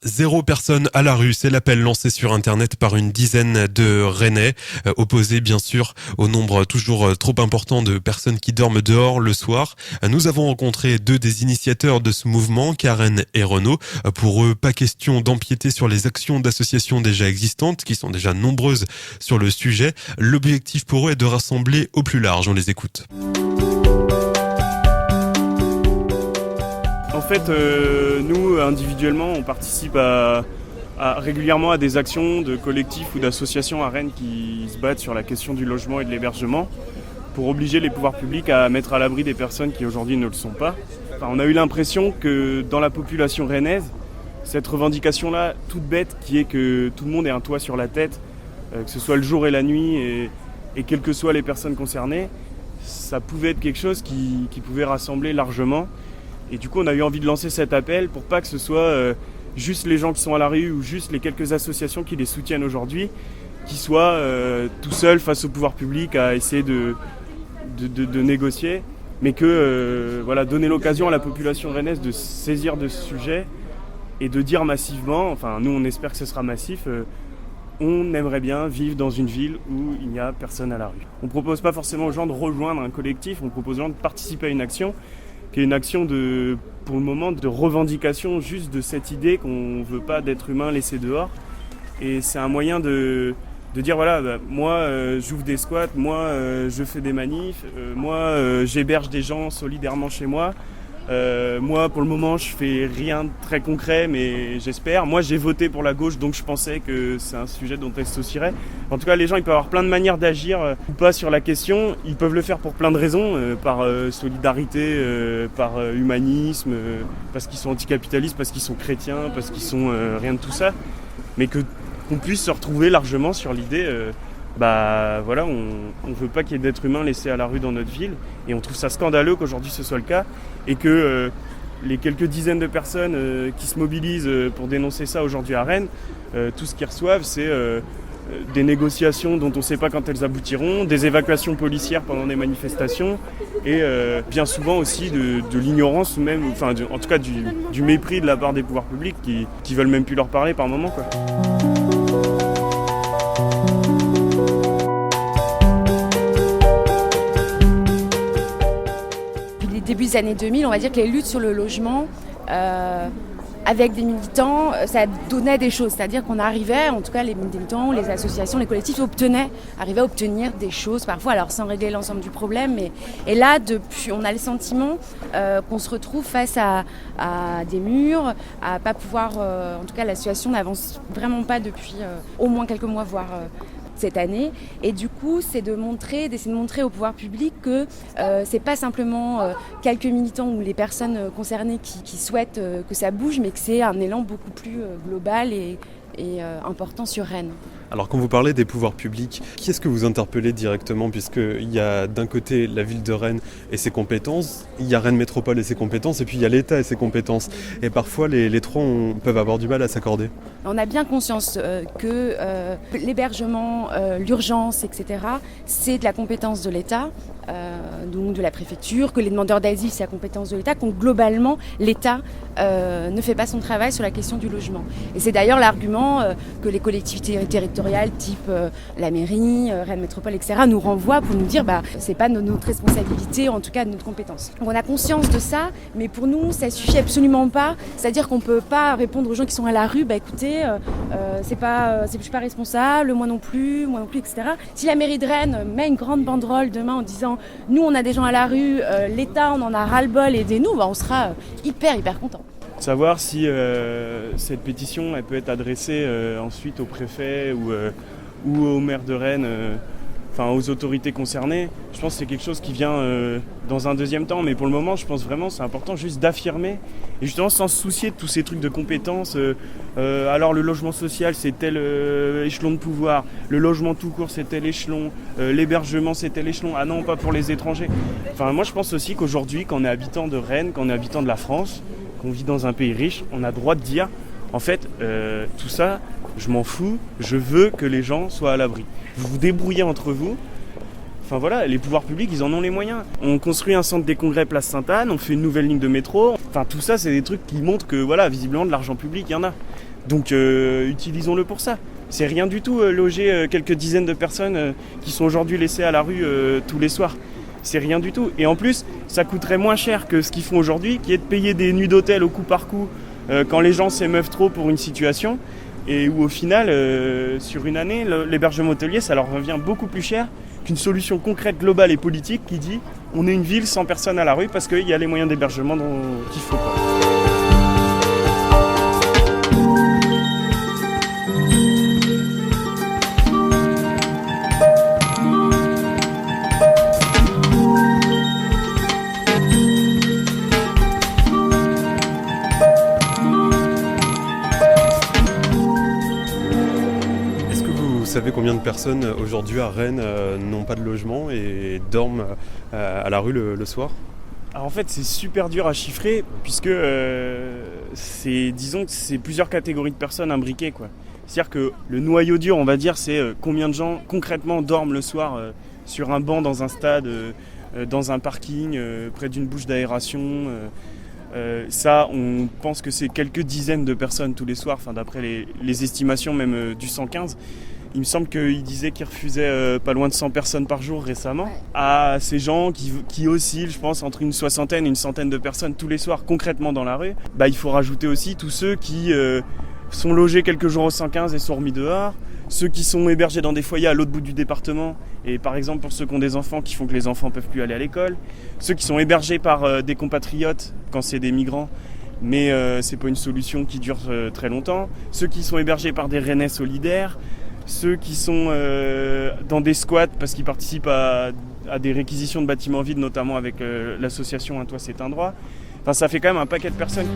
Zéro personne à la rue, c'est l'appel lancé sur Internet par une dizaine de Rennais, opposés bien sûr au nombre toujours trop important de personnes qui dorment dehors le soir. Nous avons rencontré deux des initiateurs de ce mouvement, Karen et Renaud. Pour eux, pas question d'empiéter sur les actions d'associations déjà existantes, qui sont déjà nombreuses sur le sujet. L'objectif pour eux est de rassembler au plus large. On les écoute. En fait, nous, individuellement, on participe régulièrement à des actions de collectifs ou d'associations à Rennes qui se battent sur la question du logement et de l'hébergement pour obliger les pouvoirs publics à mettre à l'abri des personnes qui aujourd'hui ne le sont pas. Enfin, on a eu l'impression que dans la population rennaise, cette revendication-là, toute bête, qui est que tout le monde ait un toit sur la tête, que ce soit le jour et la nuit, et quelles que soient les personnes concernées, ça pouvait être quelque chose qui pouvait rassembler largement. Et du coup, on a eu envie de lancer cet appel pour pas que ce soit juste les gens qui sont à la rue ou juste les quelques associations qui les soutiennent aujourd'hui, qui soient tout seuls face au pouvoir public à essayer de négocier, mais que donner l'occasion à la population rennaise de se saisir de ce sujet et de dire massivement, enfin nous on espère que ce sera massif, on aimerait bien vivre dans une ville où il n'y a personne à la rue. On ne propose pas forcément aux gens de rejoindre un collectif, on propose aux gens de participer à une action, qui est une action pour le moment, de revendication juste de cette idée qu'on ne veut pas d'êtres humains laissés dehors. Et c'est un moyen de dire moi j'ouvre des squats, moi je fais des manifs, moi j'héberge des gens solidairement chez moi. Moi pour le moment je fais rien de très concret, mais j'espère. Moi j'ai voté pour la gauche, donc je pensais que c'est un sujet dont elle s'associerait. En tout cas les gens ils peuvent avoir plein de manières d'agir ou pas sur la question. Ils peuvent le faire pour plein de raisons, par solidarité, par humanisme, parce qu'ils sont anticapitalistes, parce qu'ils sont chrétiens, parce qu'ils sont rien de tout ça. Mais qu'on puisse se retrouver largement sur l'idée on veut pas qu'il y ait d'êtres humains laissés à la rue dans notre ville, et on trouve ça scandaleux qu'aujourd'hui ce soit le cas, et que les quelques dizaines de personnes qui se mobilisent pour dénoncer ça aujourd'hui à Rennes, tout ce qu'ils reçoivent c'est des négociations dont on ne sait pas quand elles aboutiront, des évacuations policières pendant des manifestations, et bien souvent aussi de l'ignorance, ou même, en tout cas du mépris de la part des pouvoirs publics qui veulent même plus leur parler par moments, quoi. Début des années 2000, on va dire que les luttes sur le logement, avec des militants, ça donnait des choses. C'est-à-dire qu'on arrivait, en tout cas les militants, les associations, les collectifs arrivaient à obtenir des choses parfois, alors sans régler l'ensemble du problème. Et là, depuis, on a le sentiment qu'on se retrouve face à des murs, à pas pouvoir... en tout cas, la situation n'avance vraiment pas depuis au moins quelques mois, voire... cette année, et du coup c'est d'essayer de montrer au pouvoir public que c'est pas simplement quelques militants ou les personnes concernées qui souhaitent que ça bouge, mais que c'est un élan beaucoup plus global et important sur Rennes. Alors quand vous parlez des pouvoirs publics, qui est-ce que vous interpellez directement, puisqu'il y a d'un côté la ville de Rennes et ses compétences, il y a Rennes Métropole et ses compétences, et puis il y a l'État et ses compétences. Et parfois les trois peuvent avoir du mal à s'accorder. On a bien conscience que l'hébergement, l'urgence, etc., c'est de la compétence de l'État, donc de la préfecture, que les demandeurs d'asile, c'est la compétence de l'État, que globalement l'État ne fait pas son travail sur la question du logement. Et c'est d'ailleurs l'argument que les collectivités territoriales type la mairie, Rennes Métropole, etc. nous renvoient pour nous dire c'est pas notre responsabilité, en tout cas de notre compétence. Donc on a conscience de ça, mais pour nous ça suffit absolument pas. C'est-à-dire qu'on peut pas répondre aux gens qui sont à la rue, écoutez, je suis pas responsable, moi non plus, etc. Si la mairie de Rennes met une grande banderole demain en disant nous on a des gens à la rue, l'État on en a ras-le-bol, aidez-nous, on sera hyper content. Savoir si cette pétition elle peut être adressée ensuite au préfet ou au maire de Rennes, aux autorités concernées. Je pense que c'est quelque chose qui vient dans un deuxième temps, mais pour le moment je pense vraiment c'est important juste d'affirmer, et justement sans se soucier de tous ces trucs de compétences. Alors le logement social c'est tel échelon de pouvoir, le logement tout court c'est tel échelon, l'hébergement c'est tel échelon, ah non pas pour les étrangers. Moi je pense aussi qu'aujourd'hui quand on est habitant de Rennes, quand on est habitant de la France, qu'on vit dans un pays riche, on a le droit de dire en fait tout ça je m'en fous, je veux que les gens soient à l'abri. Vous vous débrouillez entre vous, Enfin voilà, les pouvoirs publics, ils en ont les moyens. On construit un centre des congrès place Sainte-Anne, on fait une nouvelle ligne de métro. Enfin tout ça, c'est des trucs qui montrent que voilà, visiblement de l'argent public, il y en a. Donc utilisons-le pour ça. C'est rien du tout loger quelques dizaines de personnes qui sont aujourd'hui laissées à la rue tous les soirs. C'est rien du tout. Et en plus, ça coûterait moins cher que ce qu'ils font aujourd'hui, qui est de payer des nuits d'hôtel au coup par coup quand les gens s'émeuvent trop pour une situation. Et où au final, sur une année, l'hébergement hôtelier, ça leur revient beaucoup plus cher qu'une solution concrète, globale et politique qui dit on est une ville sans personne à la rue parce qu'il y a les moyens d'hébergement qu'il faut. Vous savez combien de personnes aujourd'hui à Rennes n'ont pas de logement et dorment à la rue le soir ? Alors en fait c'est super dur à chiffrer puisque disons que c'est plusieurs catégories de personnes imbriquées quoi. C'est-à-dire que le noyau dur on va dire c'est combien de gens concrètement dorment le soir sur un banc dans un stade, dans un parking, près d'une bouche d'aération. Ça on pense que c'est quelques dizaines de personnes tous les soirs, enfin, d'après les estimations même du 115. Il me semble qu'il disait qu'il refusait pas loin de 100 personnes par jour récemment. À ces gens qui oscillent, je pense, entre une soixantaine et une centaine de personnes tous les soirs concrètement dans la rue, il faut rajouter aussi tous ceux qui sont logés quelques jours au 115 et sont remis dehors, ceux qui sont hébergés dans des foyers à l'autre bout du département, et par exemple pour ceux qui ont des enfants qui font que les enfants ne peuvent plus aller à l'école, ceux qui sont hébergés par des compatriotes quand c'est des migrants, mais c'est pas une solution qui dure très longtemps, ceux qui sont hébergés par des Rennais solidaires, ceux qui sont dans des squats parce qu'ils participent à des réquisitions de bâtiments vides, notamment avec l'association Un Toit C'est un Droit. Enfin, ça fait quand même un paquet de personnes.